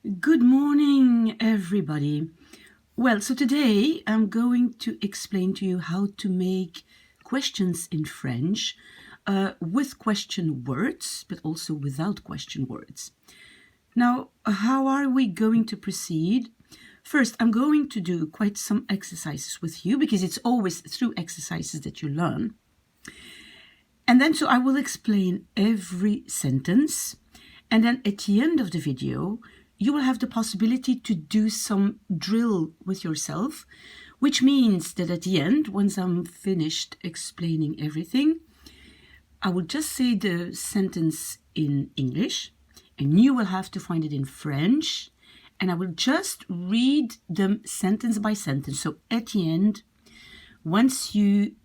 Good morning, everybody. Well, so today I'm going to explain to you how to make questions in French with question words, but also without question words. Now, how are we going to proceed? First, I'm going to do quite some exercises with you because it's always through exercises that you learn. And then, so I will explain every sentence. And then at the end of the video, you will have the possibility to do some drill with yourself, which means that at the end, once I'm finished explaining everything, I will just say the sentence in English, and you will have to find it in French, and I will just read them sentence by sentence. So at the end, once you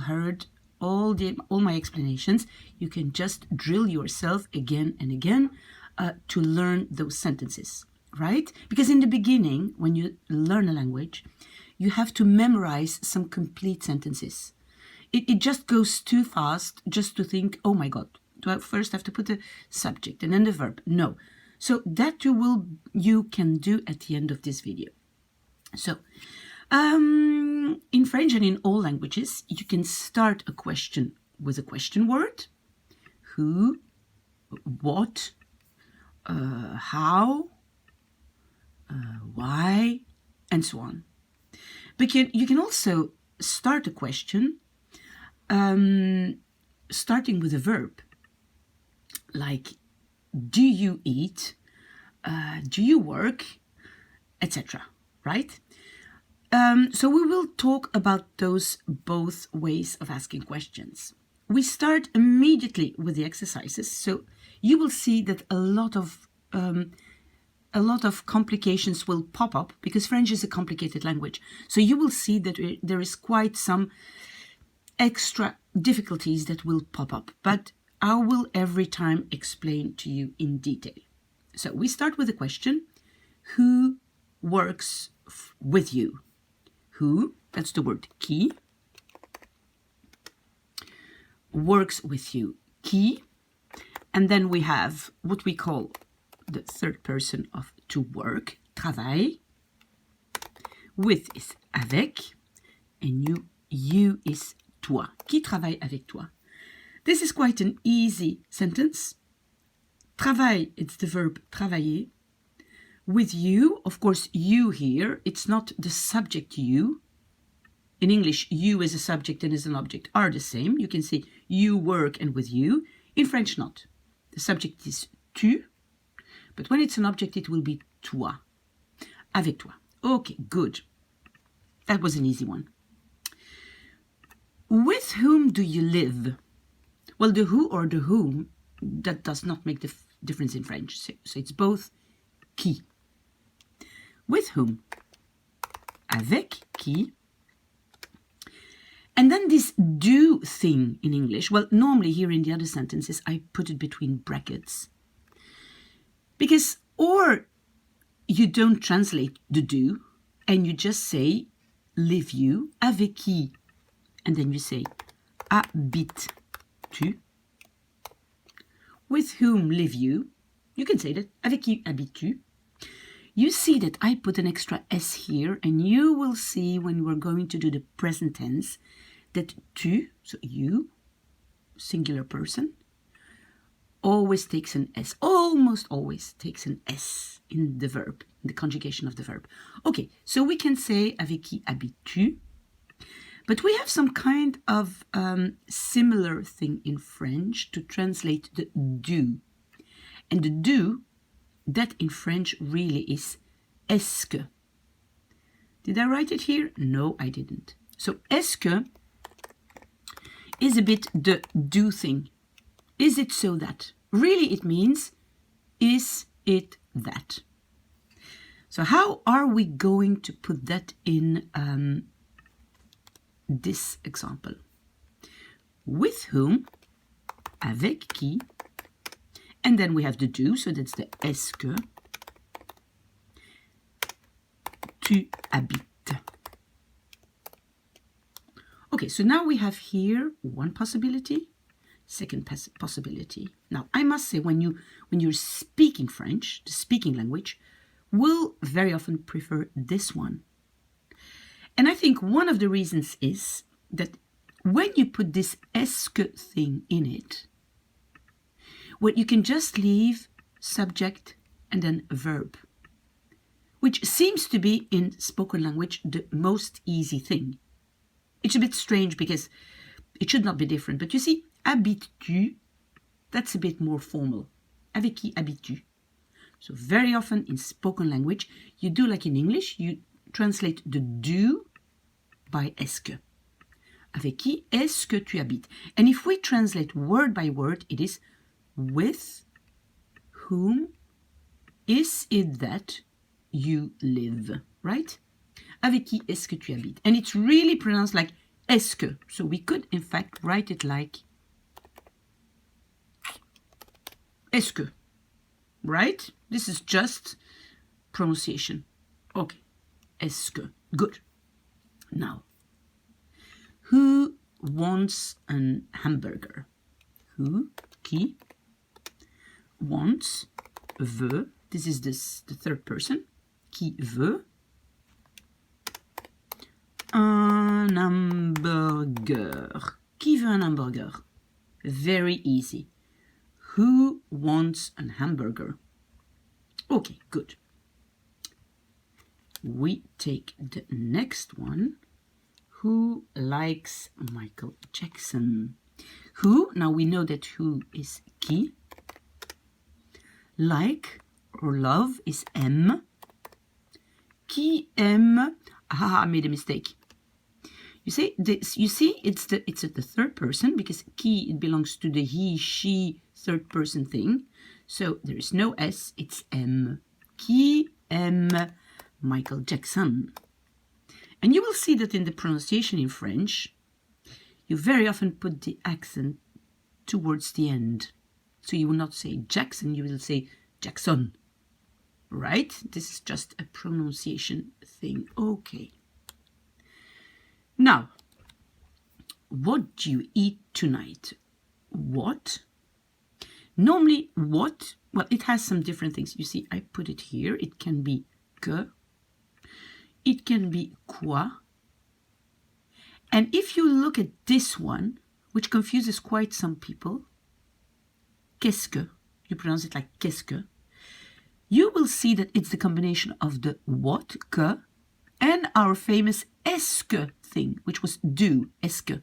heard all my explanations, you can just drill yourself again and again to learn those sentences, right? Because in the beginning, when you learn a language, you have to memorize some complete sentences. It just goes too fast just to think, oh my God, do I first have to put the subject and then the verb? No. So that you can do at the end of this video. So in French and in all languages, you can start a question with a question word. Who, what, how, why, and so on. But you can also start a question starting with a verb, like do you eat, do you work, etc. Right? So we will talk about those both ways of asking questions. We start immediately with the exercises, so you will see that a lot of complications will pop up because French is a complicated language. So you will see that there is quite some extra difficulties that will pop up, but I will every time explain to you in detail. So we start with the question, who works with you? Who, that's the word qui, works with you, qui. And then we have what we call the third person of to work, travaille. With is avec, and you is toi. Qui travaille avec toi? This is quite an easy sentence. Travaille, it's the verb travailler. With you, of course, you here, it's not the subject you. In English, you as a subject and as an object are the same. You can say you work and with you. In French, not. The subject is tu, but when it's an object, it will be toi. Avec toi. Okay, good. That was an easy one. With whom do you live? Well, the who or the whom, that does not make the difference in French. So it's both qui. With whom? Avec qui. And then this do thing in English, well, normally here in the other sentences, I put it between brackets. Because, or you don't translate the do, and you just say, live you, avec qui, and then you say, habites-tu. With whom live you? You can say that, avec qui habites-tu? You see that I put an extra S here, and you will see when we're going to do the present tense that tu, so you, singular person, always takes an S, almost always takes an S in the verb, in the conjugation of the verb. Okay, so we can say avec qui habites-tu, but we have some kind of similar thing in French to translate the do. And the do, that in French really is est-ce que. Did I write it here? No, I didn't. So est-ce que is a bit the do thing. Is it so that? Really it means, is it that? So how are we going to put that in this example? With whom, avec qui, and then we have the do, so that's the est-ce que, tu habites. Okay, so now we have here one possibility, second possibility. Now, I must say, when you're speaking French, the speaking language, will very often prefer this one. And I think one of the reasons is that when you put this est-ce que thing in it, well, you can just leave subject and then verb, which seems to be in spoken language the most easy thing. It's a bit strange because it should not be different, but you see, habites-tu, that's a bit more formal. Avec qui habites-tu? So very often in spoken language, you do like in English, you translate the do by est-ce que. Avec qui est-ce que tu habites? And if we translate word by word, it is with whom is it that you live, right? Avec qui est-ce que tu habites? And it's really pronounced like est-ce que. So we could in fact write it like est-ce que, right? This is just pronunciation. Okay, est-ce que. Good. Now, who wants an hamburger? Who, qui, wants, veut, this is the third person, qui veut un hamburger. Qui veut un hamburger? Very easy. Who wants an hamburger? Okay, good. We take the next one. Who likes Michael Jackson? Who, now we know that who is qui. Like or love is aime. Qui aime? Ah, I made a mistake. You see, it's at the third person because qui, it belongs to the he, she, third person thing. So there is no S, it's aime. Qui aime Michael Jackson? And you will see that in the pronunciation in French, you very often put the accent towards the end. So you will not say Jackson, you will say Jackson. Right? This is just a pronunciation thing. Okay. Now, what do you eat tonight? What? Normally, what? Well, it has some different things. You see, I put it here. It can be que. It can be quoi. And if you look at this one, which confuses quite some people, qu'est-ce que, you pronounce it like qu'est-ce que, you will see that it's the combination of the what, que, and our famous est-ce que thing, which was do, est-ce que.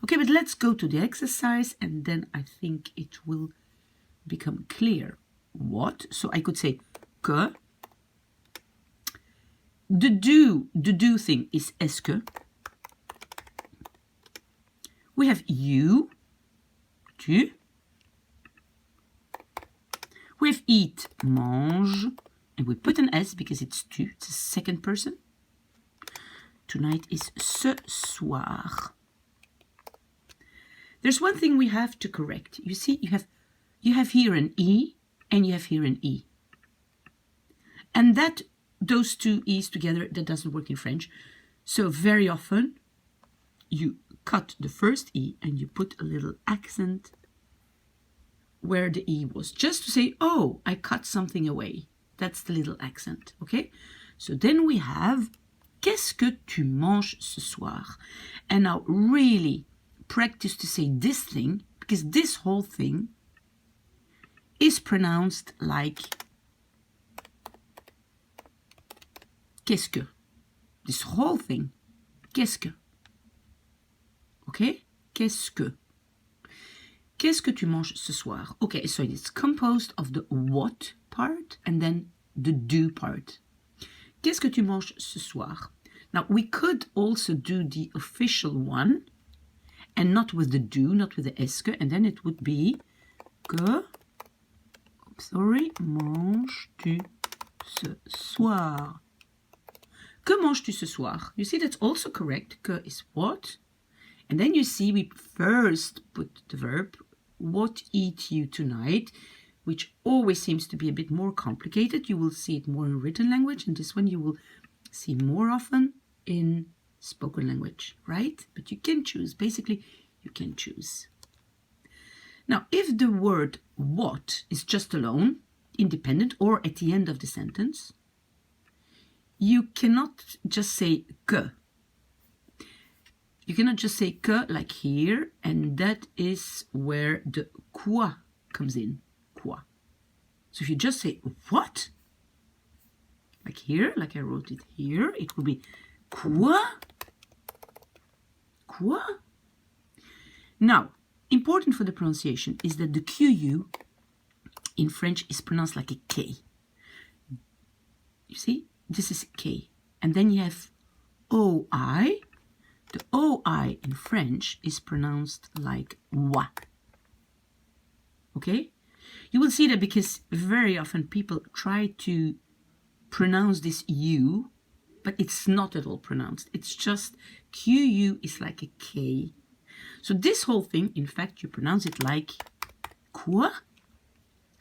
Okay, but let's go to the exercise and then I think it will become clear. What? So I could say que. The do thing is est-ce que. We have you, tu. We have eat, mange, and we put an S because it's tu, it's a second person. Tonight is ce soir. There's one thing we have to correct. You see, you have here an E and you have here an E. And that those two E's together, that doesn't work in French. So very often you cut the first E and you put a little accent where the E was, just to say, oh, I cut something away. That's the little accent, okay? So then we have, qu'est-ce que tu manges ce soir? And now really practice to say this thing, because this whole thing is pronounced like qu'est-ce que. This whole thing, qu'est-ce que. Okay? Qu'est-ce que. Qu'est-ce que tu manges ce soir? Okay, so it's composed of the what part and then the do part. Qu'est-ce que tu manges ce soir? Now, we could also do the official one and not with the do, not with the est-ce que, and then it would be que, manges-tu ce soir? Que manges-tu ce soir? You see, that's also correct. Que is what? And then you see we first put the verb, what eat you tonight, which always seems to be a bit more complicated. You will see it more in written language, and this one you will see more often in spoken language, right? But you can choose. Basically, you can choose. Now, if the word what is just alone, independent or at the end of the sentence. You cannot just say que. You cannot just say que like here, and that is where the quoi comes in. Quoi. So if you just say what, like here, like I wrote it here, it will be quoi? Quoi? Now, important for the pronunciation is that the QU in French is pronounced like a K. You see, this is K. And then you have OI. The OI in French is pronounced like wa. Okay? You will see that because very often people try to pronounce this U, but it's not at all pronounced. It's just QU is like a K. So this whole thing, in fact, you pronounce it like quoi?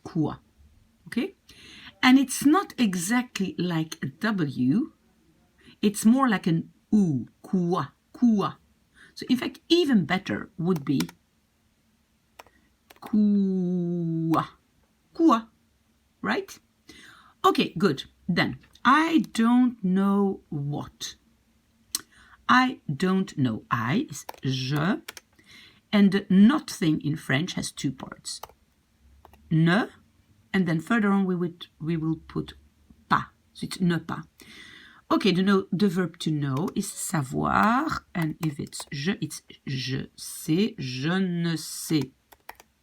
Quoi. Okay? And it's not exactly like a W. It's more like an U. Quoi. Quoi. So in fact, even better would be quoi. Quoi. Right? Okay, good. Then, I don't know what. I don't know. I is je. And the not thing in French has two parts. Ne. And then further on we will put pas. So it's ne pas. Okay, the verb to know is savoir. And if it's je sais, je ne sais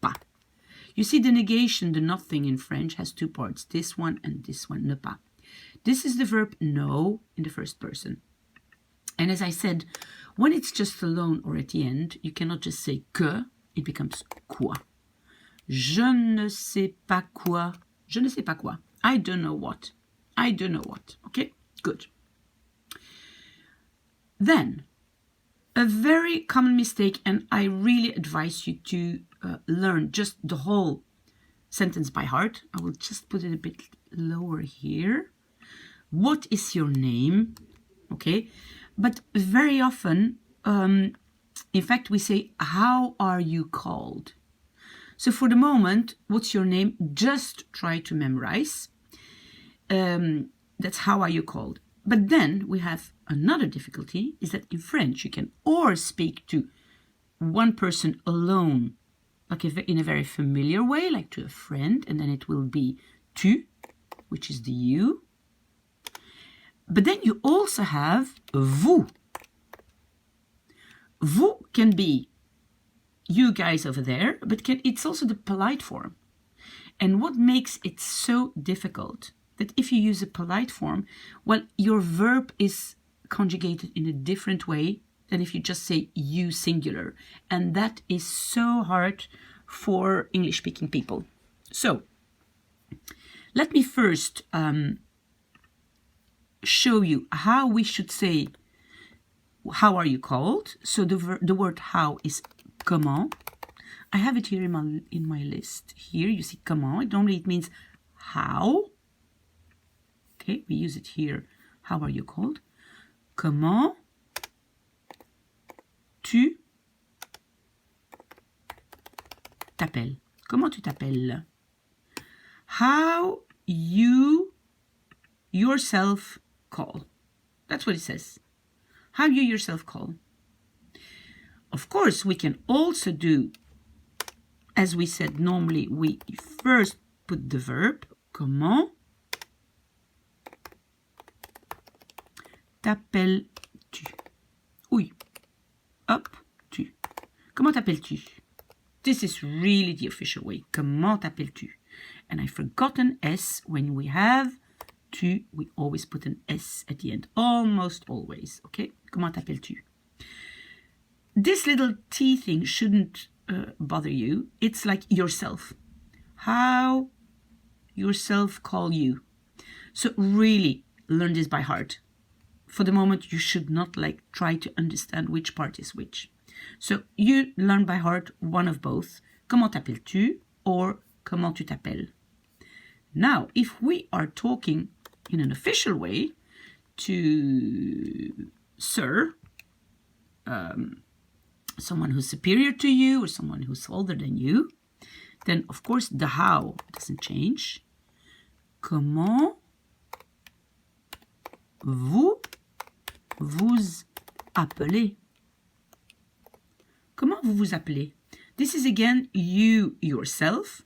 pas. You see the negation, the nothing in French has two parts. This one and this one, ne pas. This is the verb know in the first person. And as I said, when it's just alone or at the end, you cannot just say que, it becomes quoi. Je ne sais pas quoi. Je ne sais pas quoi. I don't know what. I don't know what. Okay, good. Then, a very common mistake, and I really advise you to learn just the whole sentence by heart. I will just put it a bit lower here. What is your name? Okay, but very often, in fact, we say, how are you called? So for the moment, what's your name? Just try to memorize. That's how are you called. But then we have another difficulty, is that in French you can or speak to one person alone, like in a very familiar way, like to a friend, and then it will be tu, which is the you. But then you also have vous. Vous can be you guys over there, but it's also the polite form. And what makes it so difficult, that if you use a polite form, well, your verb is conjugated in a different way than if you just say you singular. And that is so hard for English-speaking people. So, let me first show you how we should say, how are you called? So the word how is comment. I have it here in my list. Here you see comment. Normally it means how. Okay, we use it here. How are you called? Comment tu t'appelles? Comment tu t'appelles? How you yourself call. That's what it says. How you yourself call. Of course, we can also do, as we said, normally we first put the verb, comment t'appelles-tu? Oui. Up, tu. Comment t'appelles-tu? This is really the official way. Comment t'appelles-tu? And I've forgotten S. When we have tu, we always put an S at the end. Almost always. Okay? Comment t'appelles-tu? This little T thing shouldn't bother you. It's like yourself. How yourself call you. So really learn this by heart. For the moment, you should not try to understand which part is which. So you learn by heart one of both. Comment t'appelles-tu or comment tu t'appelles? Now, if we are talking in an official way to sir, someone who's superior to you or someone who's older than you, then of course the how doesn't change. Comment vous vous appelez? Comment vous vous appelez? This is again you yourself.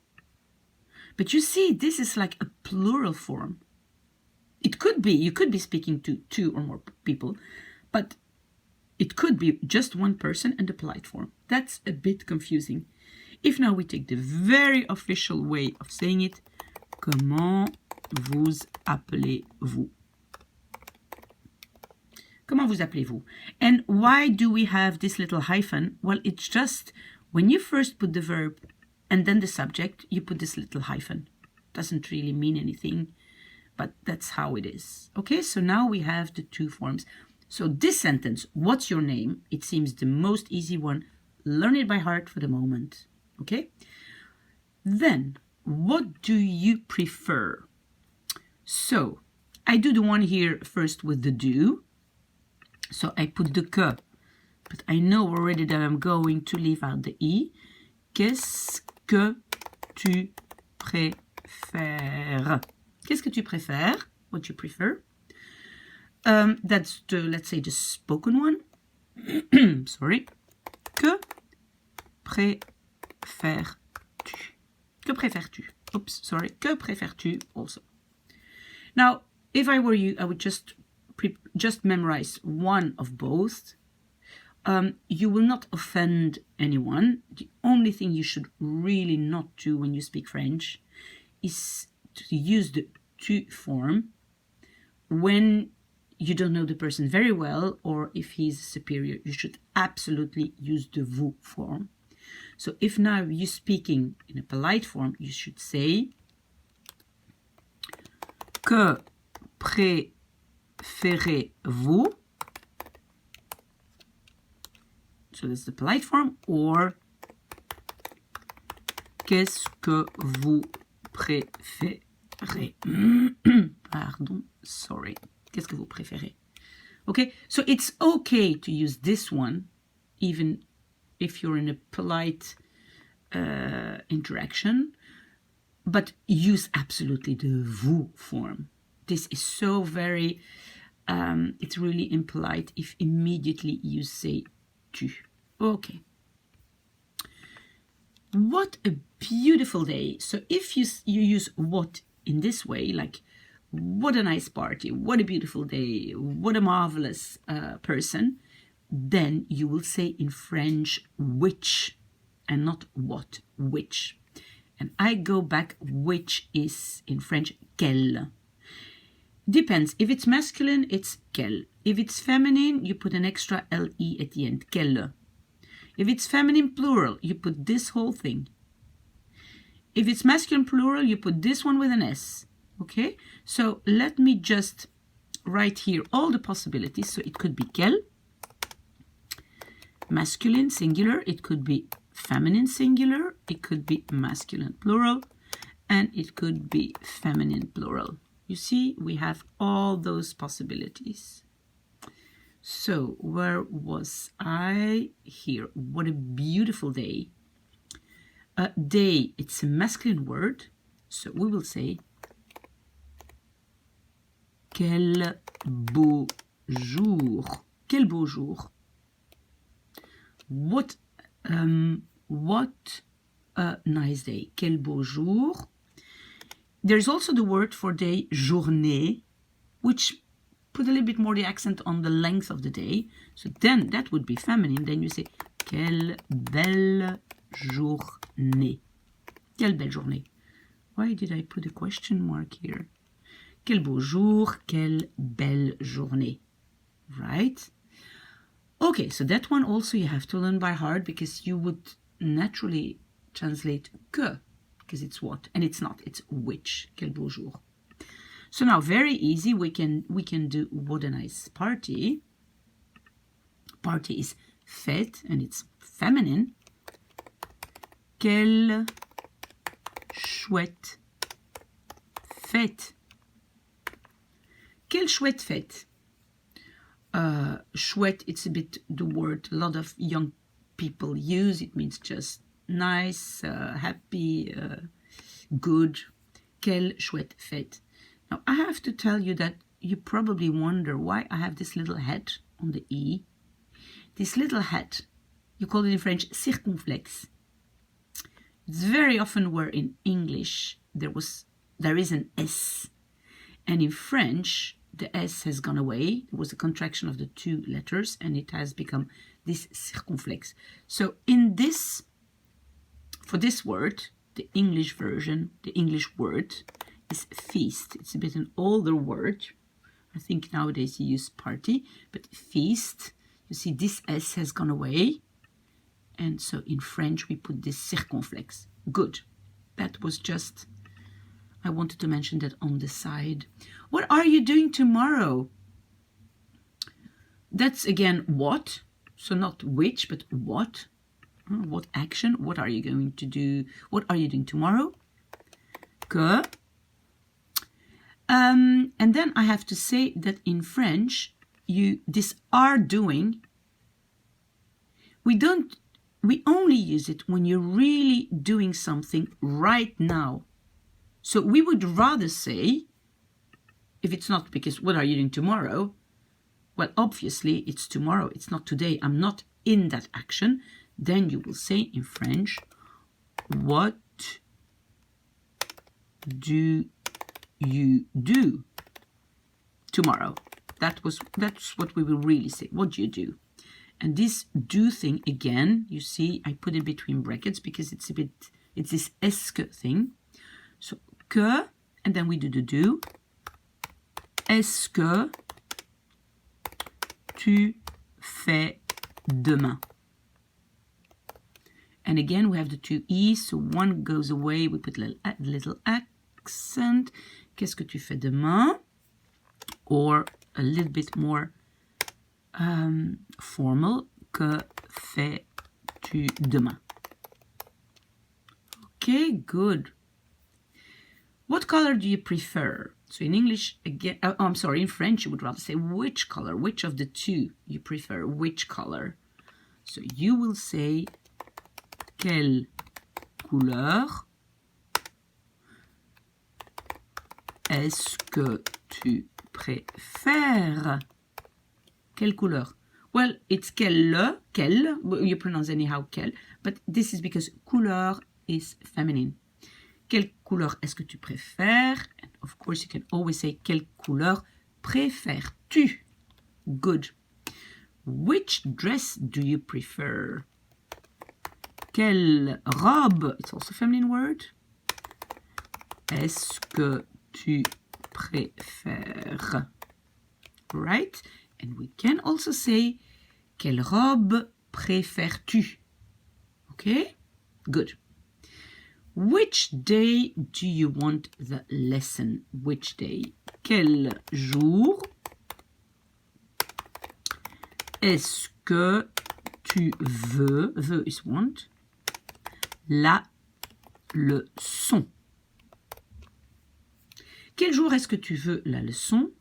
But you see, this is like a plural form. It could be, you could be speaking to two or more people, but it could be just one person and the polite form. That's a bit confusing. If now we take the very official way of saying it, comment vous appelez-vous? Comment vous appelez-vous? And why do we have this little hyphen? Well, it's just when you first put the verb and then the subject, you put this little hyphen. Doesn't really mean anything, but that's how it is. Okay, so now we have the two forms. So this sentence, what's your name? It seems the most easy one. Learn it by heart for the moment. Okay? Then, what do you prefer? So, I do the one here first with the do. So I put the que, but I know already that I'm going to leave out the i. Qu'est-ce que tu préfères? Qu'est-ce que tu préfères? What you prefer? That's the, let's say, the spoken one. Sorry. Que préfères-tu? Que préfères-tu? Oops, sorry. Que préfères-tu also? Now, if I were you, I would just memorize one of both. You will not offend anyone. The only thing you should really not do when you speak French is to use the tu form when you don't know the person very well, or if he's superior, you should absolutely use the vous form. So if now you're speaking in a polite form, you should say que préférez-vous? So that's the polite form, or qu'est-ce que vous préférez? Pardon, sorry. Qu'est-ce que vous préférez? Okay, so it's okay to use this one, even if you're in a polite interaction, but use absolutely the vous form. This is so very, it's really impolite if immediately you say tu. Okay. What a beautiful day. So if you use what in this way, like what a nice party, what a beautiful day, what a marvelous person, then you will say in French which and not what, which. And I go back, which is in French quel. Depends. If it's masculine, it's quel. If it's feminine, you put an extra le at the end, quelle. If it's feminine plural, you put this whole thing. If it's masculine plural, you put this one with an S. Okay? So let me just write here all the possibilities. So it could be quel, masculine singular, it could be feminine singular, it could be masculine plural, and it could be feminine plural. You see, we have all those possibilities. So where was I? Here. What a beautiful day. Day, it's a masculine word. So we will say quel beau jour. Quel beau jour. What a nice day. Quel beau jour. There's also the word for day, journée, which put a little bit more the accent on the length of the day. So then that would be feminine. Then you say, quelle belle journée. Quelle belle journée. Why did I put a question mark here? Quel beau jour, quelle belle journée. Right? Okay, so that one also you have to learn by heart, because you would naturally translate que, because it's what, and it's not, it's which. Quel beau jour. So now, very easy, we can do what a nice party. Party is fête, and it's feminine. Quelle chouette fête. Quelle chouette fête. Chouette, it's a bit the word a lot of young people use. It means just nice, happy, good. Quelle chouette fête. Now, I have to tell you that you probably wonder why I have this little head on the E. This little head, you call it in French circonflexe. It's very often where in English there is an S, and in French the S has gone away. It was a contraction of the two letters, and it has become this circonflexe. So for this word, the English version, the English word is feast. It's a bit an older word. I think nowadays you use party, but feast, you see this S has gone away. And so in French, we put this circonflexe. Good. That was just, I wanted to mention that on the side. What are you doing tomorrow? That's again what. So not which, but what. What action? What are you going to do? What are you doing tomorrow? Que. And then I have to say that in French, this are doing, we only use it when you're really doing something right now. So we would rather say, if it's not because what are you doing tomorrow? Well, obviously it's tomorrow, it's not today. I'm not in that action. Then you will say in French, what do you do tomorrow? That's what we will really say. What do you do? And this do thing again, you see, I put it between brackets because it's this est que thing. So que, and then we do the do. Est-ce que tu fais demain? And again, we have the two E's, so one goes away, we put a little accent. Qu'est-ce que tu fais demain? Or a little bit more formal. Que fais-tu demain? Okay, good. What color do you prefer? So in English, again, I'm sorry, in French, you would rather say which color, which of the two you prefer, which color. So you will say, quelle couleur est-ce que tu préfères? Quelle couleur? Well, it's quelle, you pronounce anyhow quelle, but this is because couleur is feminine. Quelle couleur est-ce que tu préfères? And of course, you can always say quelle couleur préfères-tu? Good. Which dress do you prefer? Quelle robe? It's also a feminine word. Est-ce que tu préfères? Right? And we can also say quelle robe préfères-tu? Okay? Good. Which day do you want the lesson? Which day? Quel jour est-ce que tu veux is want, la leçon? Quel jour est-ce que tu veux la leçon?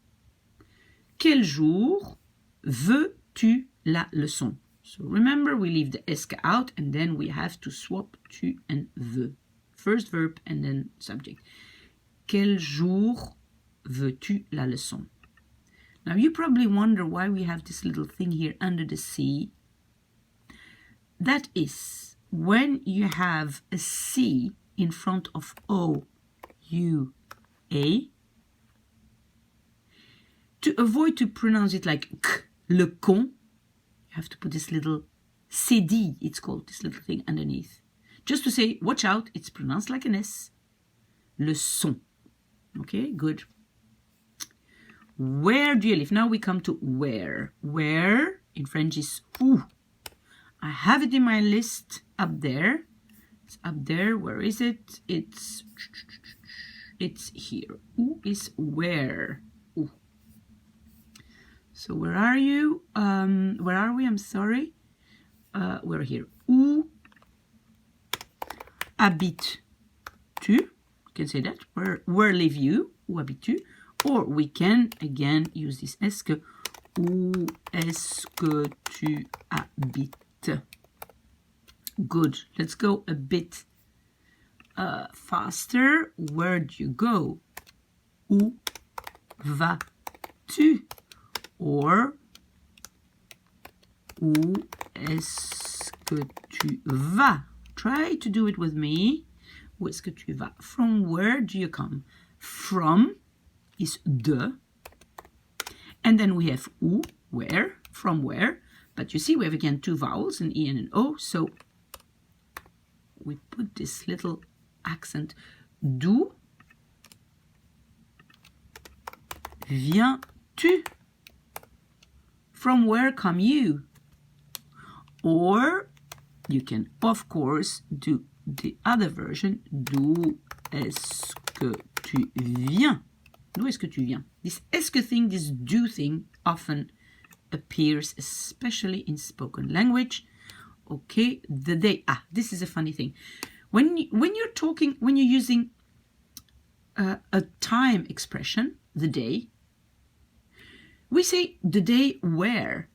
Quel jour veux-tu la leçon? So remember, we leave the est-ce out and then we have to swap tu and veux. First verb and then subject. Quel jour veux-tu la leçon? Now you probably wonder why we have this little thing here under the C. That is when you have a C in front of O, U, A. To avoid to pronounce it like k, le con, you have to put this little CD, it's called, this little thing underneath. Just to say, watch out, it's pronounced like an S. Le son. Okay, good. Where do you live? Now we come to where. Where in French is où. I have it in my list up there. It's up there. Where is it? It's here. Où is where. Où. So where are you? Where are we? I'm sorry. We're here. Où habites-tu? You can say that. Where live you? Où habites-tu? Or we can again use this est-ce que. Où est-ce que tu habites? Good. Let's go a bit faster. Where do you go? Où vas-tu? Or, où est-ce que tu vas? Try to do it with me. Où est-ce que tu vas? From where do you come? From is de. And then we have où, where, from where. But you see we have again two vowels, an E and an O. So we put this little accent. D'où viens-tu? From where come you? Or you can, of course, do the other version. D'où est-ce que tu viens? D'où est-ce que tu viens? This est-ce que thing, this do thing, often appears, especially in spoken language. Okay, the day. Ah, this is a funny thing. When you're talking, when you're using a time expression, the day, we say the day where.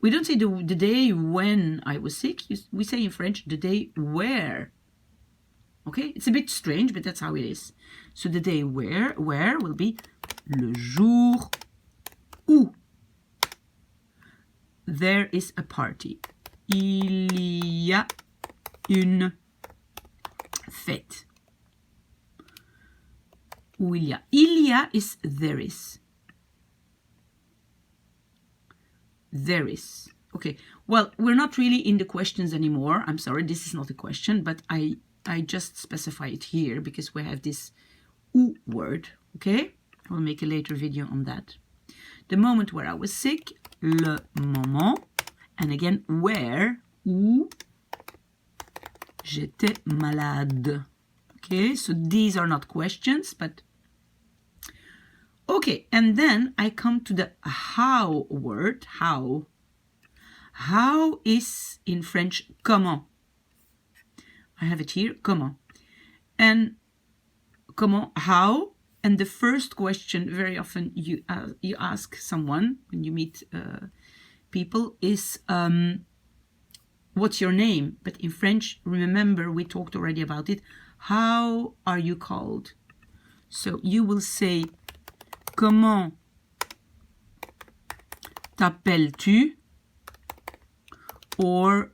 We don't say the day when I was sick. We say in French the day where. Okay, it's a bit strange, but that's how it is. So the day where will be le jour où there is a party. Il y a une fête. Où il y a. Il y a is there is. There is. Okay, well, we're not really in the questions anymore. I'm sorry, this is not a question, but I just specify it here because we have this ou word, okay? I'll make a later video on that. The moment where I was sick, le moment, and again, where, où j'étais malade. Okay, so these are not questions, but okay, and then I come to the how word. How. How is in French comment. I have it here, comment. And comment, how. And the first question, very often you ask someone when you meet people is, what's your name? But in French, remember, we talked already about it. How are you called? So you will say, comment t'appelles-tu? Or,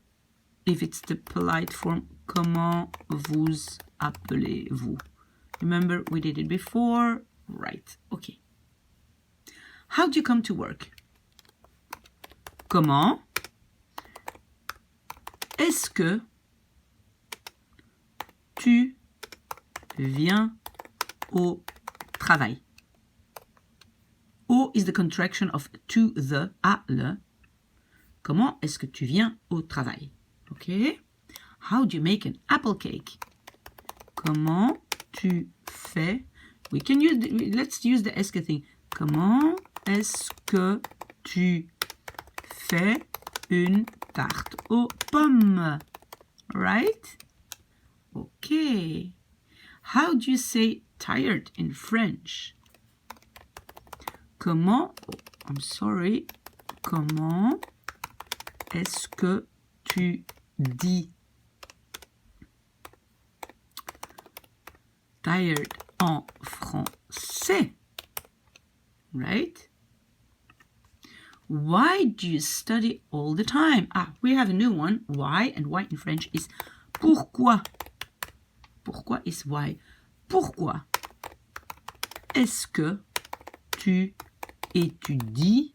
if it's the polite form, comment vous appelez-vous? Remember, we did it before. Right, okay. How do you come to work? Comment est-ce que tu viens au travail? O is the contraction of to the, à le. Comment est-ce que tu viens au travail? Okay. How do you make an apple cake? Comment tu fais? We can use, let's use the est-ce que thing. Comment est-ce que tu fais une tarte aux pommes? Right? Okay. How do you say tired in French? Comment, oh, I'm sorry, comment est-ce que tu dis tired en français? Right? Why do you study all the time? Ah, we have a new one. Why, and why in French is pourquoi. Pourquoi is why. Pourquoi est-ce que tu étudies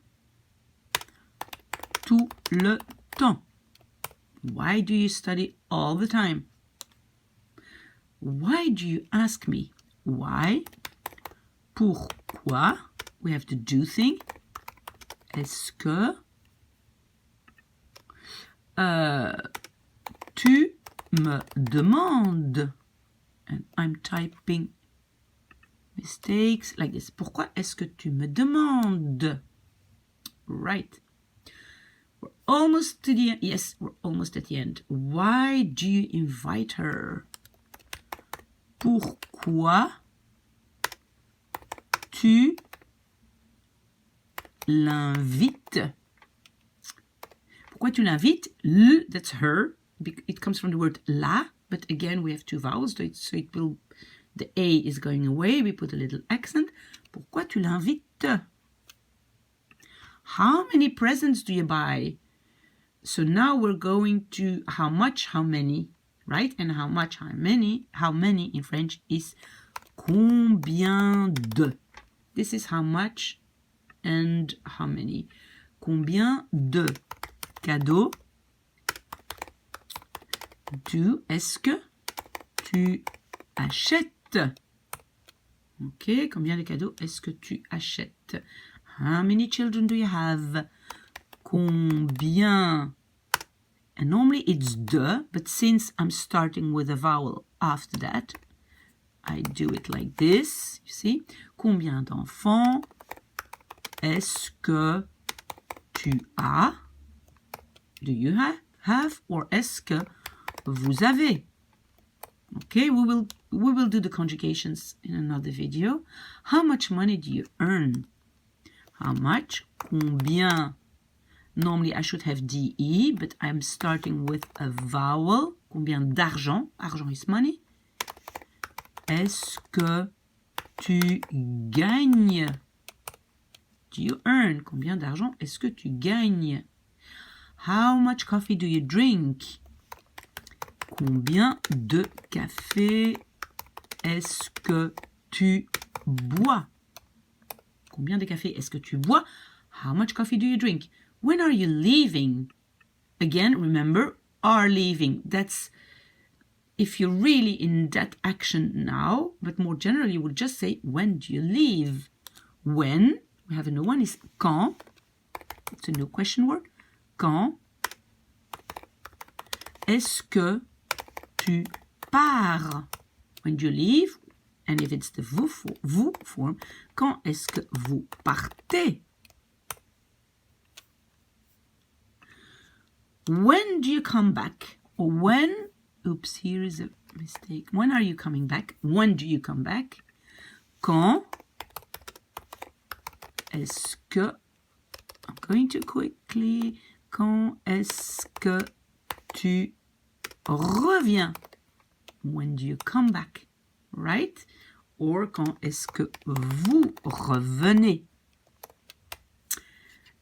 tout le temps? Why do you study all the time? Why do you ask me? Why? Pourquoi? We have to do thing. Est-ce que tu me demandes? And I'm typing mistakes like this. Pourquoi est-ce que tu me demandes? Right. We're almost to the end. Yes, we're almost at the end. Why do you invite her? Pourquoi tu l'invites? Pourquoi tu l'invites? L, that's her. It comes from the word la, but again we have two vowels, so it will The A is going away. We put a little accent. Pourquoi tu l'invites? How many presents do you buy? So now we're going to how much, how many, right? And how much, how many in French is combien de. This is how much and how many. Combien de cadeaux est-ce que tu achètes? Ok, combien de cadeaux est-ce que tu achètes? How many children do you have? Combien? And normally it's de, but since I'm starting with a vowel after that, I do it like this, you see. Combien d'enfants est-ce que tu as? Do you have? Or est-ce que vous avez? Okay, we will do the conjugations in another video. How much money do you earn? How much? Combien? Normally I should have DE, but I'm starting with a vowel. Combien d'argent? Argent is money. Est-ce que tu gagnes? Do you earn? Combien d'argent est-ce que tu gagnes? How much coffee do you drink? Combien de café est-ce que tu bois? Combien de café est-ce que tu bois? How much coffee do you drink? When are you leaving? Again, remember, are leaving. That's if you're really in that action now, but more generally, you would just say, when do you leave? When, we have a new one, is quand. It's a new question word. Quand est-ce que tu pars? When do you leave? And if it's the vous form, quand est-ce que vous partez? When do you come back? Or when, oops, here is a mistake. When are you coming back? When do you come back? Quand est-ce que, I'm going to quickly, quand est-ce que tu reviens? When do you come back? Right? Or quand est-ce que vous revenez?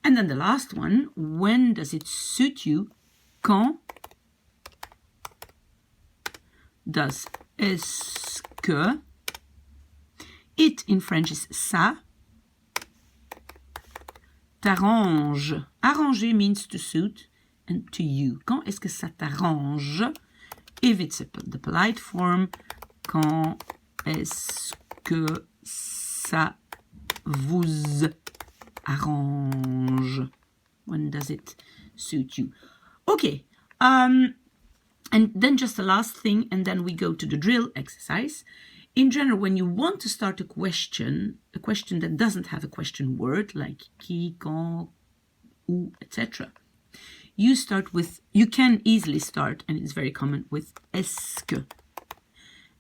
And then the last one, when does it suit you? Quand does est-ce que, it in French is ça, t'arrange. Arranger means to suit and to you. Quand est-ce que ça t'arrange? If it's the polite form, quand est-ce que ça vous arrange? When does it suit you? Okay, and then just the last thing, and then we go to the drill exercise. In general, when you want to start a question that doesn't have a question word, like qui, quand, où, etc., you can easily start, and it's very common, with est-ce que.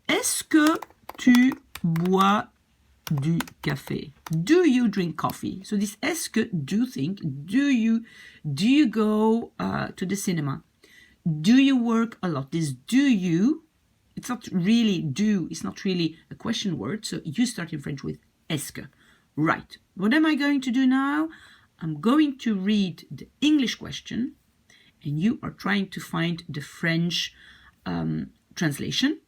Est-ce que tu bois du café? Do you drink coffee? So this est-ce que, do think, do you go to the cinema? Do you work a lot? This do you, it's not really do, it's not really a question word, so you start in French with est-ce que. Right, what am I going to do now? I'm going to read the English question, and you are trying to find the French translation.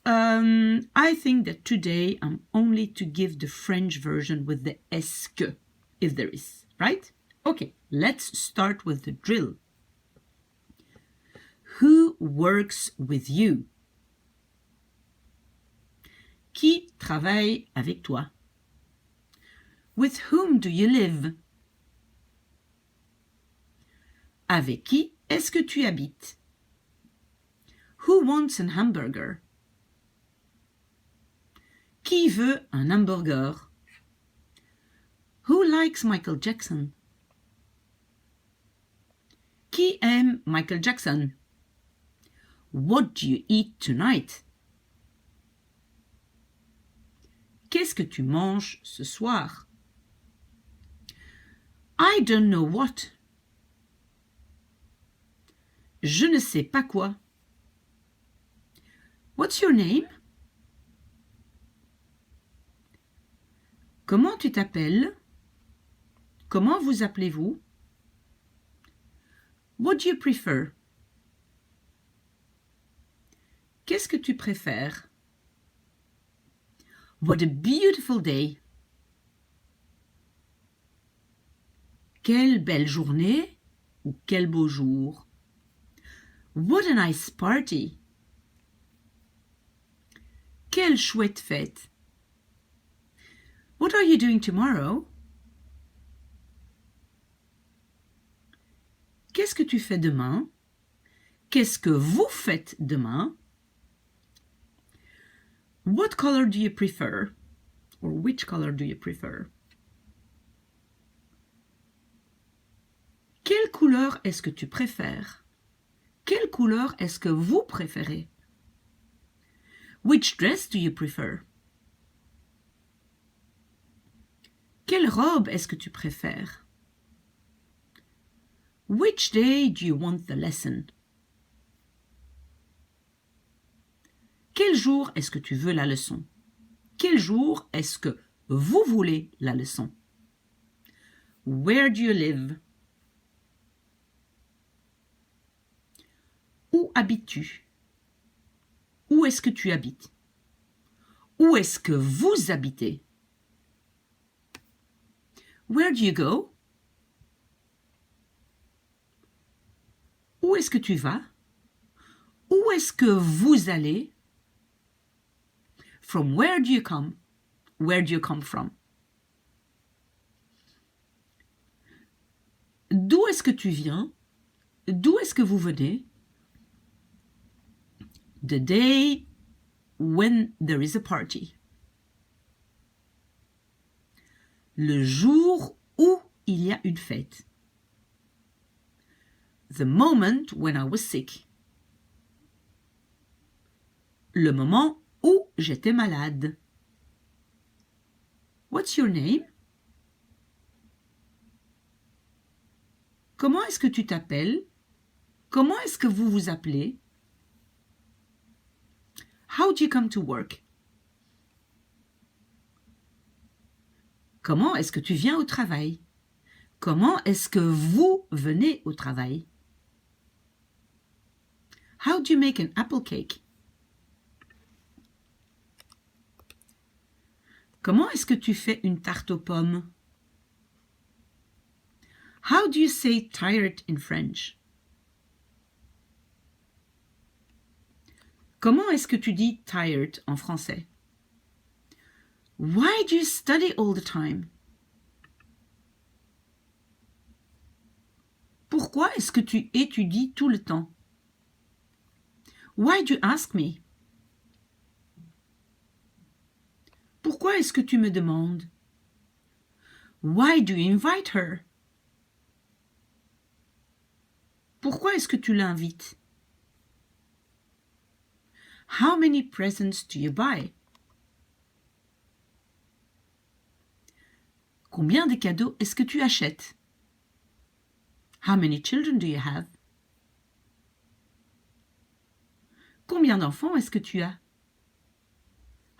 I think that today I'm only to give the French version with the est-ce que, if there is, right? Okay, let's start with the drill. Who works with you? Qui travaille avec toi? With whom do you live? Avec qui est-ce que tu habites? Who wants an hamburger? Qui veut un hamburger? Who likes Michael Jackson? Qui aime Michael Jackson? What do you eat tonight? Qu'est-ce que tu manges ce soir? I don't know what. Je ne sais pas quoi. What's your name? Comment tu t'appelles? Comment vous appelez-vous? What do you prefer? Qu'est-ce que tu préfères? What a beautiful day! Quelle belle journée ou quel beau jour! What a nice party! Quelle chouette fête! What are you doing tomorrow? Qu'est-ce que tu fais demain? Qu'est-ce que vous faites demain? What color do you prefer? Or which color do you prefer? Quelle couleur est-ce que tu préfères? Quelle couleur est-ce que vous préférez? Which dress do you prefer? Quelle robe est-ce que tu préfères? Which day do you want the lesson? Quel jour est-ce que tu veux la leçon? Quel jour est-ce que vous voulez la leçon? Where do you live? Où habites-tu? Où est-ce que tu habites? Où est-ce que vous habitez? Where do you go? Où est-ce que tu vas? Où est-ce que vous allez? From where do you come? Where do you come from? D'où est-ce que tu viens? D'où est-ce que vous venez? The day when there is a party. Le jour où il y a une fête. The moment when I was sick. Le moment où j'étais malade. What's your name? Comment est-ce que tu t'appelles? Comment est-ce que vous vous appelez? How do you come to work? Comment est-ce que tu viens au travail? Comment est-ce que vous venez au travail? How do you make an apple cake? Comment est-ce que tu fais une tarte aux pommes? How do you say tired in French? Comment est-ce que tu dis tired en français? Why do you study all the time? Pourquoi est-ce que tu étudies tout le temps? Why do you ask me? Pourquoi est-ce que tu me demandes? Why do you invite her? Pourquoi est-ce que tu l'invites? How many presents do you buy? Combien de cadeaux est-ce que tu achètes? How many children do you have? Combien d'enfants est-ce que tu as?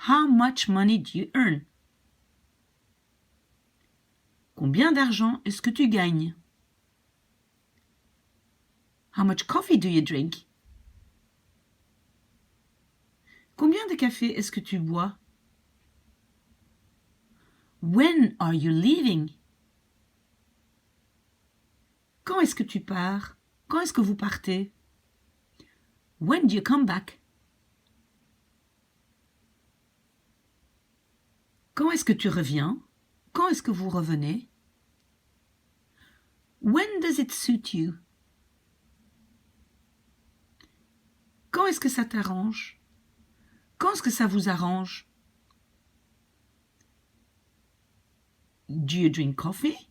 How much money do you earn? Combien d'argent est-ce que tu gagnes? How much coffee do you drink? Combien de café est-ce que tu bois? When are you leaving? Quand est-ce que tu pars? Quand est-ce que vous partez? When do you come back? Quand est-ce que tu reviens? Quand est-ce que vous revenez? When does it suit you? Quand est-ce que ça t'arrange? Quand est-ce que ça vous arrange? Do you drink coffee?